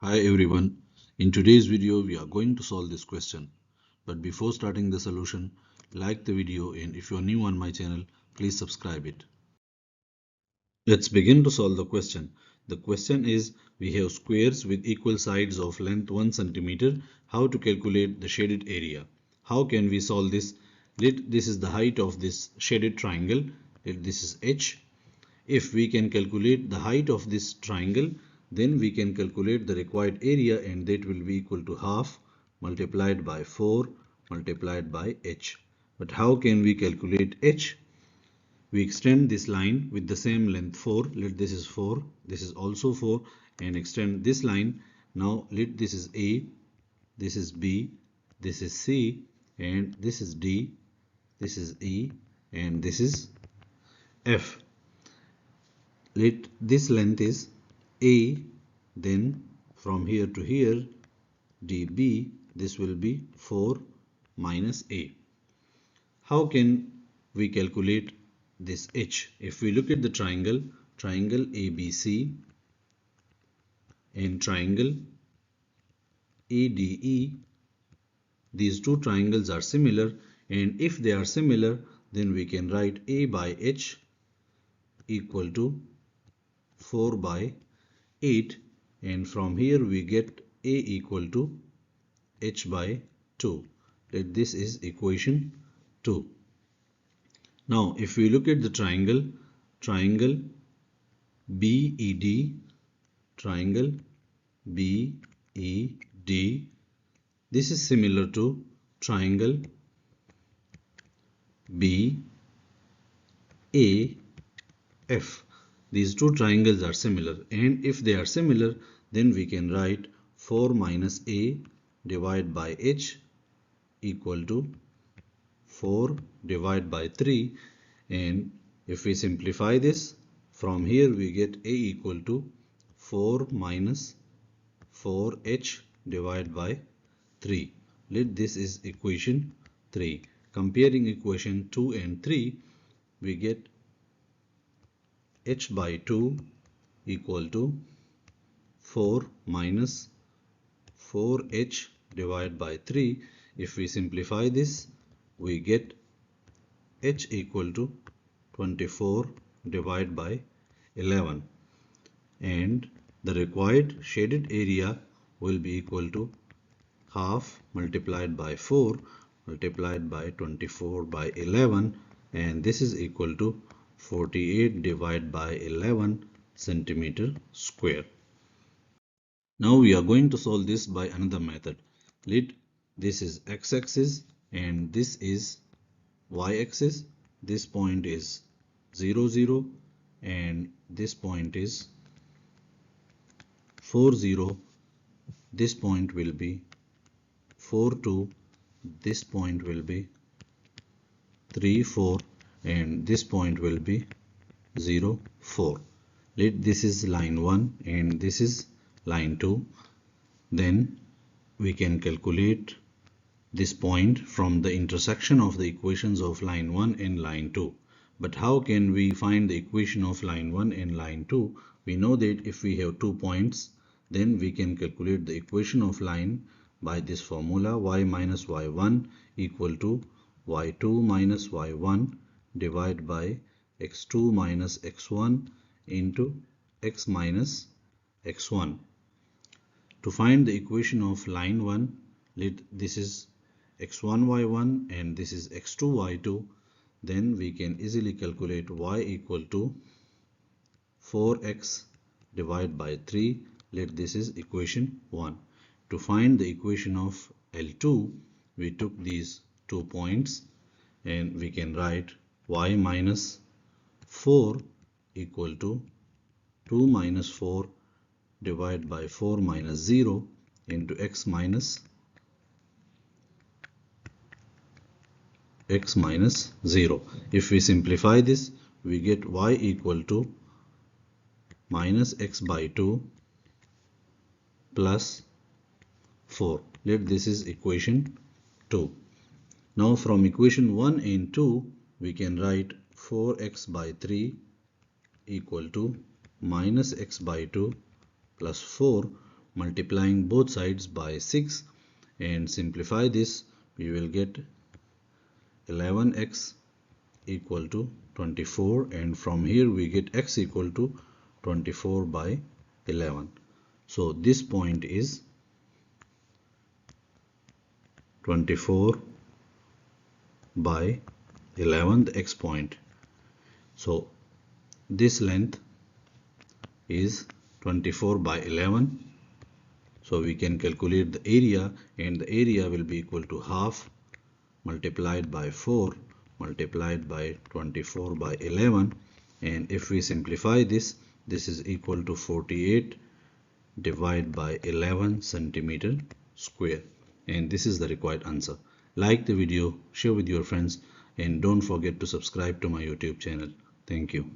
Hi everyone. In today's video, we are going to solve this question. But before starting the solution, like the video, and if you are new on my channel, please subscribe it. Let's begin to solve the question. The question is, we have squares with equal sides of length 1 centimeter. How to calculate the shaded area? How can we solve this? This is the height of this shaded triangle. This is h. If we can calculate the height of this triangle, then we can calculate the required area, and that will be equal to half multiplied by 4 multiplied by h. But how can we calculate h? We extend this line with the same length 4. Let this is 4, this is also 4, and extend this line. Now let this is A, this is B, this is C, and this is D, this is E, and this is F. Let this length is A, then from here to here dB, this will be 4 minus A. How can we calculate this h? If we look at the triangle ABC and triangle ADE, these two triangles are similar, and if they are similar, then we can write A by h equal to 4 by 8, and from here we get A equal to h by 2. This is equation 2. Now if we look at the triangle BED, triangle BED, this is similar to triangle BAF. These two triangles are similar, and if they are similar, then we can write 4 minus A divided by h equal to 4 divided by 3, and if we simplify this, from here we get A equal to 4 minus 4h divided by 3. This is equation 3. Comparing equation 2 and 3, we get h by 2 equal to 4 minus 4h divided by 3. If we simplify this, we get h equal to 24 divided by 11, and the required shaded area will be equal to half multiplied by 4 multiplied by 24 by 11, and this is equal to 48 divided by 11 centimeter square. Now we are going to solve this by another method. This is x-axis and this is y-axis. This point is 0, 0, and this point is 4, 0. This point will be 4, 2. This point will be 3, 4, and this point will be 0, 4. This is line 1 and this is line 2. Then we can calculate this point from the intersection of the equations of line 1 and line 2. But how can we find the equation of line 1 and line 2? We know that if we have 2 points, then we can calculate the equation of line by this formula: y minus y1 equal to y2 minus y1 divided by x2 minus x1 into x minus x1. To find the equation of line 1, this is x1 y1 and this is x2 y2. Then we can easily calculate y equal to 4x divided by 3. This is equation 1. To find the equation of L2, we took these 2 points and we can write y minus 4 equal to 2 minus 4 divided by 4 minus 0 into x minus 0. If we simplify this, we get y equal to minus x by 2 plus 4. This is equation 2. Now from equation 1 and 2, we can write 4x by 3 equal to minus x by 2 plus 4. multiplying both sides by 6 and simplify this, we will get 11x equal to 24, and from here we get x equal to 24 by 11. So this point is 24 by 11, the x point. So this length is 24 by 11. So we can calculate the area, and the area will be equal to half multiplied by 4 multiplied by 24 by 11, and if we simplify this, this is equal to 48 divided by 11 centimeter square, and this is the required answer. Like the video, share with your friends, and don't forget to subscribe to my YouTube channel. Thank you.